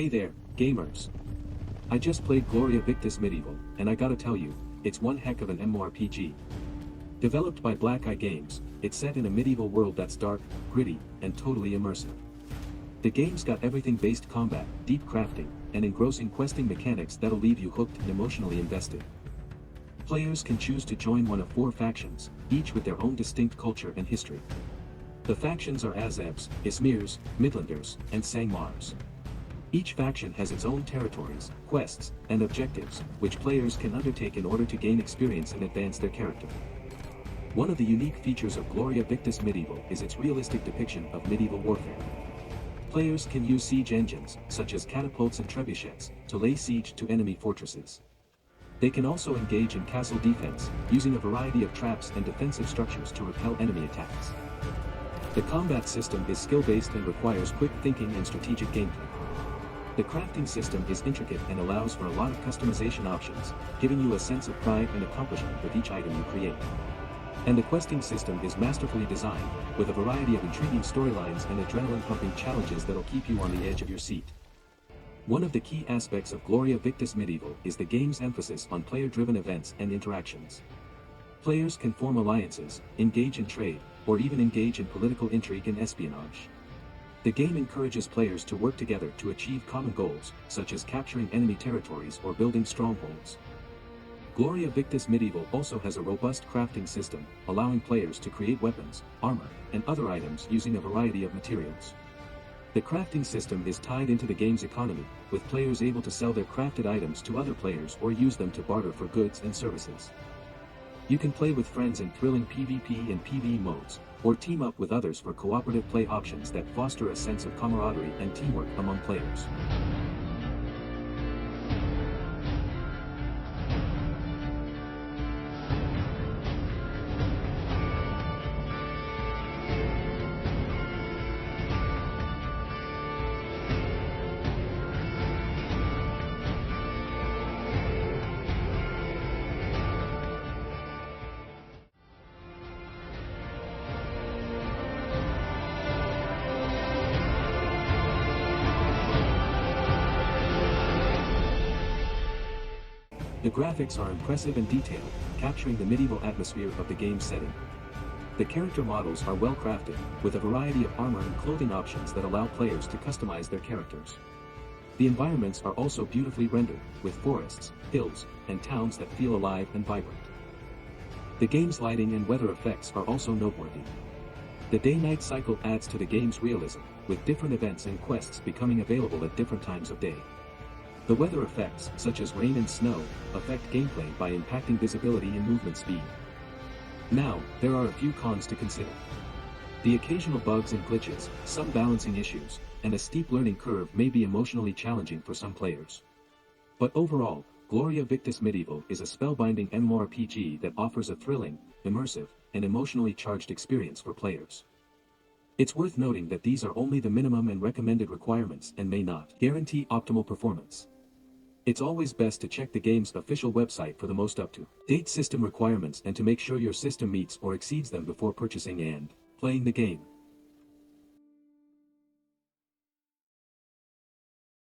Hey there, gamers. I just played Gloria Victis Medieval, and I gotta tell you, it's one heck of an MMORPG. Developed by Black Eye Games, it's set in a medieval world that's dark, gritty, and totally immersive. The game's got everything-based combat, deep crafting, and engrossing questing mechanics that'll leave you hooked and emotionally invested. Players can choose to join one of 4 factions, each with their own distinct culture and history. The factions are Azebs, Ismirs, Midlanders, and Sangmars. Each faction has its own territories, quests, and objectives, which players can undertake in order to gain experience and advance their character. One of the unique features of Gloria Victis Medieval is its realistic depiction of medieval warfare. Players can use siege engines, such as catapults and trebuchets, to lay siege to enemy fortresses. They can also engage in castle defense, using a variety of traps and defensive structures to repel enemy attacks. The combat system is skill-based and requires quick thinking and strategic gameplay. The crafting system is intricate and allows for a lot of customization options, giving you a sense of pride and accomplishment with each item you create. And the questing system is masterfully designed, with a variety of intriguing storylines and adrenaline-pumping challenges that'll keep you on the edge of your seat. One of the key aspects of Gloria Victis Medieval is the game's emphasis on player-driven events and interactions. Players can form alliances, engage in trade, or even engage in political intrigue and espionage. The game encourages players to work together to achieve common goals, such as capturing enemy territories or building strongholds. Gloria Victis Medieval also has a robust crafting system, allowing players to create weapons, armor, and other items using a variety of materials. The crafting system is tied into the game's economy, with players able to sell their crafted items to other players or use them to barter for goods and services. You can play with friends in thrilling PvP and PvE modes, or team up with others for cooperative play options that foster a sense of camaraderie and teamwork among players. The graphics are impressive and detailed, capturing the medieval atmosphere of the game's setting. The character models are well crafted, with a variety of armor and clothing options that allow players to customize their characters. The environments are also beautifully rendered, with forests, hills, and towns that feel alive and vibrant. The game's lighting and weather effects are also noteworthy. The day-night cycle adds to the game's realism, with different events and quests becoming available at different times of day. The weather effects, such as rain and snow, affect gameplay by impacting visibility and movement speed. Now, there are a few cons to consider. The occasional bugs and glitches, some balancing issues, and a steep learning curve may be emotionally challenging for some players. But overall, Gloria Victis Medieval is a spellbinding MMORPG that offers a thrilling, immersive, and emotionally charged experience for players. It's worth noting that these are only the minimum and recommended requirements and may not guarantee optimal performance. It's always best to check the game's official website for the most up-to-date system requirements and to make sure your system meets or exceeds them before purchasing and playing the game.